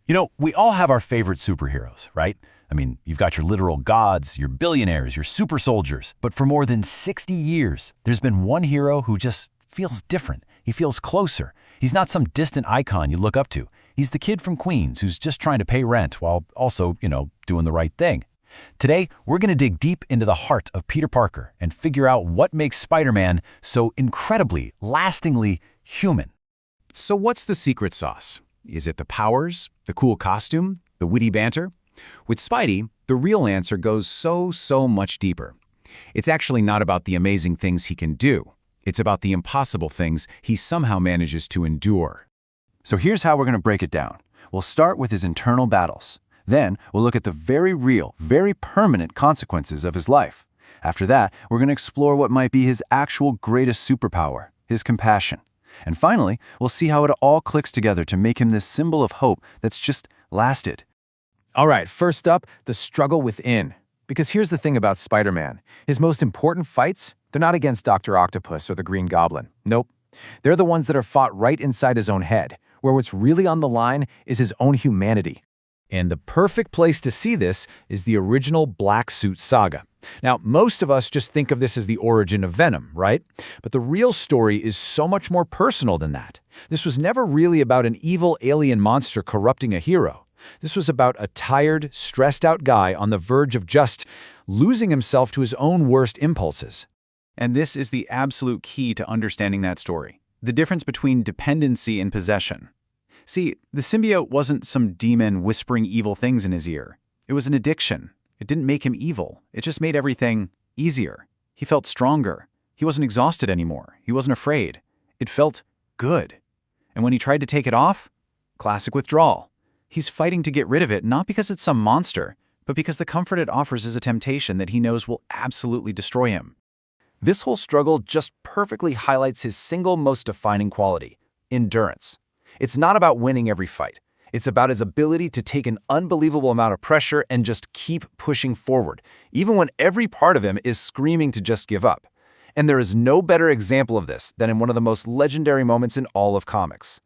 You know, we all have our favorite superheroes, right? I mean, you've got your literal gods, your billionaires, your super soldiers. But for more than 60 years, there's been one hero who just feels different. He feels closer. He's not some distant icon you look up to. He's the kid from Queens who's just trying to pay rent while also, doing the right thing. Today, we're going to dig deep into the heart of Peter Parker and figure out what makes Spider-Man so incredibly, lastingly human. So what's the secret sauce? Is it the powers, the cool costume, the witty banter? With Spidey, the real answer goes so much deeper. It's actually not about the amazing things he can do. It's about the impossible things he somehow manages to endure. So here's how we're going to break it down. We'll start with his internal battles. Then we'll look at the very real, very permanent consequences of his life. After that, we're going to explore what might be his actual greatest superpower, his compassion. And finally, we'll see how it all clicks together to make him this symbol of hope that's just lasted. All right, first up, the struggle within. Because here's the thing about Spider-Man. His most important fights, they're not against Dr. Octopus or the Green Goblin. Nope. They're the ones that are fought right inside his own head, where what's really on the line is his own humanity. And the perfect place to see this is the original Black Suit Saga. Now, most of us just think of this as the origin of Venom, right? But the real story is so much more personal than that. This was never really about an evil alien monster corrupting a hero. This was about a tired, stressed-out guy on the verge of just losing himself to his own worst impulses. And this is the absolute key to understanding that story. The difference between dependency and possession. See, the symbiote wasn't some demon whispering evil things in his ear. It was an addiction. It didn't make him evil. It just made everything easier. He felt stronger. He wasn't exhausted anymore. He wasn't afraid. It felt good. And when he tried to take it off, classic withdrawal. He's fighting to get rid of it, not because it's some monster, but because the comfort it offers is a temptation that he knows will absolutely destroy him. This whole struggle just perfectly highlights his single most defining quality, endurance. It's not about winning every fight. It's about his ability to take an unbelievable amount of pressure and just keep pushing forward, even when every part of him is screaming to just give up. And there is no better example of this than in one of the most legendary moments in all of comics.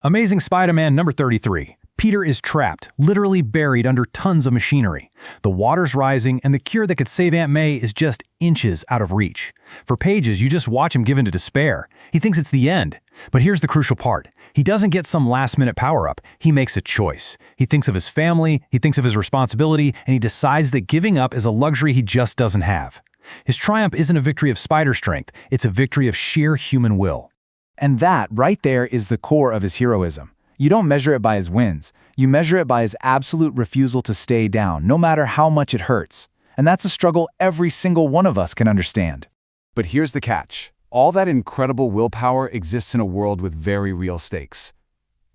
Amazing Spider-Man number 33. Peter is trapped, literally buried under tons of machinery. The water's rising, and the cure that could save Aunt May is just inches out of reach. For pages, you just watch him give in to despair. He thinks it's the end. But here's the crucial part. He doesn't get some last-minute power-up. He makes a choice. He thinks of his family, he thinks of his responsibility, and he decides that giving up is a luxury he just doesn't have. His triumph isn't a victory of spider strength. It's a victory of sheer human will. And that, right there, is the core of his heroism. You don't measure it by his wins. You measure it by his absolute refusal to stay down, no matter how much it hurts. And that's a struggle every single one of us can understand. But here's the catch. All that incredible willpower exists in a world with very real stakes.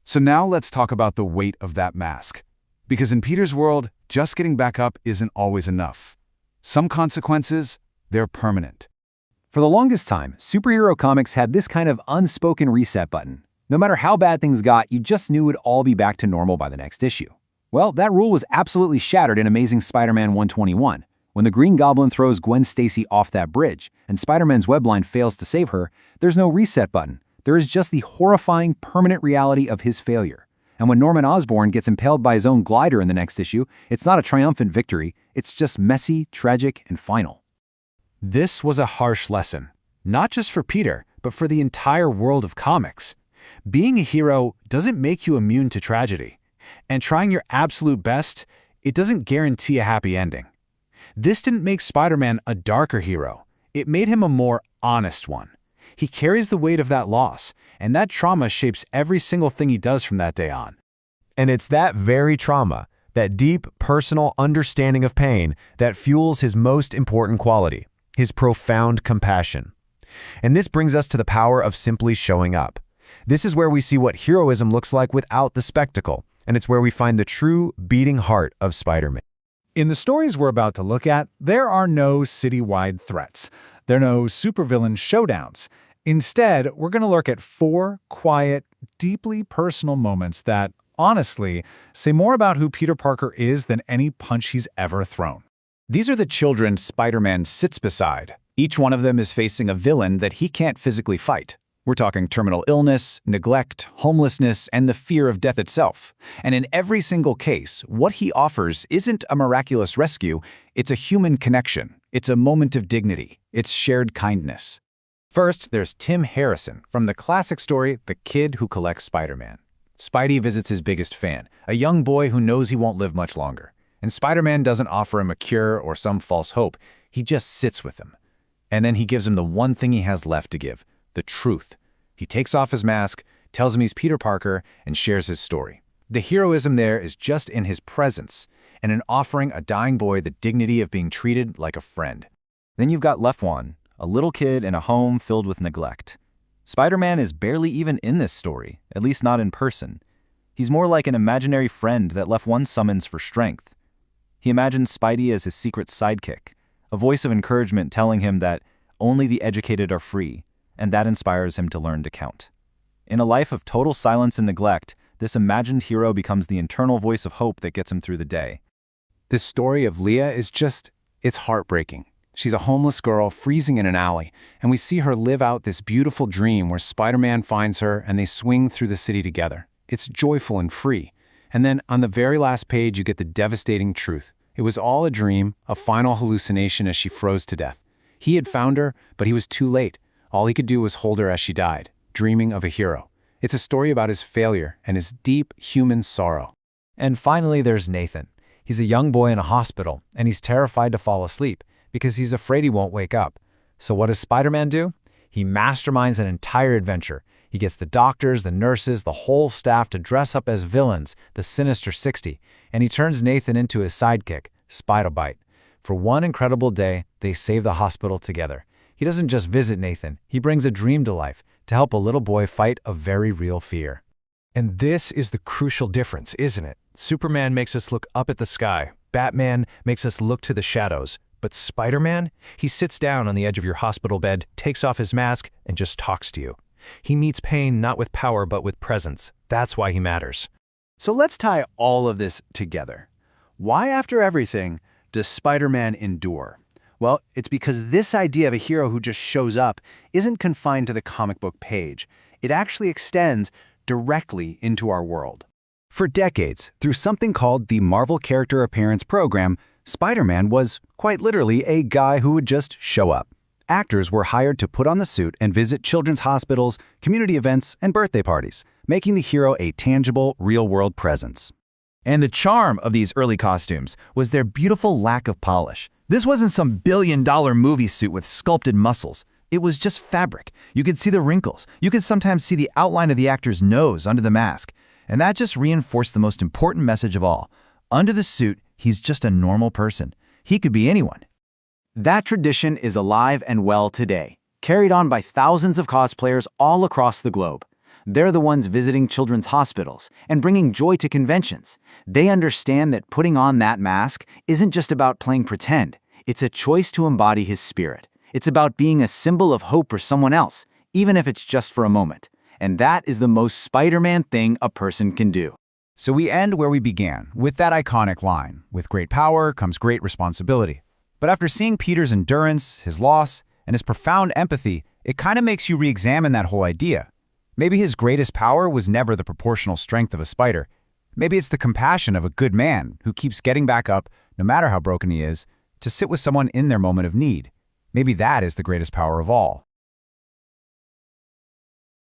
So now let's talk about the weight of that mask. Because in Peter's world, just getting back up isn't always enough. Some consequences, they're permanent. For the longest time, superhero comics had this kind of unspoken reset button. No matter how bad things got, you just knew it would all be back to normal by the next issue. Well, that rule was absolutely shattered in Amazing Spider-Man 121. When the Green Goblin throws Gwen Stacy off that bridge, and Spider-Man's webline fails to save her, there's no reset button. There is just the horrifying, permanent reality of his failure. And when Norman Osborn gets impaled by his own glider in the next issue, it's not a triumphant victory, it's just messy, tragic, and final. This was a harsh lesson, not just for Peter, but for the entire world of comics. Being a hero doesn't make you immune to tragedy, and trying your absolute best, it doesn't guarantee a happy ending. This didn't make Spider-Man a darker hero. It made him a more honest one. He carries the weight of that loss, and that trauma shapes every single thing he does from that day on. And it's that very trauma, that deep, personal understanding of pain, that fuels his most important quality, his profound compassion. And this brings us to the power of simply showing up. This is where we see what heroism looks like without the spectacle, and it's where we find the true beating heart of Spider-Man. In the stories we're about to look at, there are no citywide threats. There are no supervillain showdowns. Instead, we're going to look at 4 quiet, deeply personal moments that, honestly, say more about who Peter Parker is than any punch he's ever thrown. These are the children Spider-Man sits beside. Each one of them is facing a villain that he can't physically fight. We're talking terminal illness, neglect, homelessness, and the fear of death itself. And in every single case, what he offers isn't a miraculous rescue, it's a human connection. It's a moment of dignity. It's shared kindness. First, there's Tim Harrison from the classic story, The Kid Who Collects Spider-Man. Spidey visits his biggest fan, a young boy who knows he won't live much longer. And Spider-Man doesn't offer him a cure or some false hope. He just sits with him. And then he gives him the one thing he has left to give, the truth. He takes off his mask, tells him he's Peter Parker, and shares his story. The heroism there is just in his presence, and in offering a dying boy the dignity of being treated like a friend. Then you've got Lefwan, a little kid in a home filled with neglect. Spider-Man is barely even in this story, at least not in person. He's more like an imaginary friend that Lefwan summons for strength. He imagines Spidey as his secret sidekick, a voice of encouragement telling him that only the educated are free, and that inspires him to learn to count. In a life of total silence and neglect, this imagined hero becomes the internal voice of hope that gets him through the day. This story of Leah is it's heartbreaking. She's a homeless girl freezing in an alley, and we see her live out this beautiful dream where Spider-Man finds her and they swing through the city together. It's joyful and free. And then on the very last page, you get the devastating truth. It was all a dream, a final hallucination as she froze to death. He had found her, but he was too late. All he could do was hold her as she died, dreaming of a hero. It's a story about his failure and his deep human sorrow. And finally, there's Nathan. He's a young boy in a hospital, and he's terrified to fall asleep because he's afraid he won't wake up. So what does Spider-Man do? He masterminds an entire adventure. He gets the doctors, the nurses, the whole staff to dress up as villains, the Sinister 60, and he turns Nathan into his sidekick, Spider-Bite. For one incredible day, they save the hospital together. He doesn't just visit Nathan, he brings a dream to life to help a little boy fight a very real fear. And this is the crucial difference, isn't it? Superman makes us look up at the sky. Batman makes us look to the shadows. But Spider-Man, he sits down on the edge of your hospital bed, takes off his mask, and just talks to you. He meets pain not with power but with presence. That's why he matters. So let's tie all of this together. Why, after everything, does Spider-Man endure? Well, it's because this idea of a hero who just shows up isn't confined to the comic book page. It actually extends directly into our world. For decades, through something called the Marvel Character Appearance Program, Spider-Man was, quite literally, a guy who would just show up. Actors were hired to put on the suit and visit children's hospitals, community events, and birthday parties, making the hero a tangible, real-world presence. And the charm of these early costumes was their beautiful lack of polish. This wasn't some billion-dollar movie suit with sculpted muscles. It was just fabric. You could see the wrinkles. You could sometimes see the outline of the actor's nose under the mask. And that just reinforced the most important message of all. Under the suit, he's just a normal person. He could be anyone. That tradition is alive and well today, carried on by thousands of cosplayers all across the globe. They're the ones visiting children's hospitals and bringing joy to conventions. They understand that putting on that mask isn't just about playing pretend. It's a choice to embody his spirit. It's about being a symbol of hope for someone else, even if it's just for a moment. And that is the most Spider-Man thing a person can do. So we end where we began, with that iconic line, "With great power comes great responsibility." But after seeing Peter's endurance, his loss, and his profound empathy, it kind of makes you re-examine that whole idea. Maybe his greatest power was never the proportional strength of a spider. Maybe it's the compassion of a good man who keeps getting back up, no matter how broken he is, to sit with someone in their moment of need. Maybe that is the greatest power of all.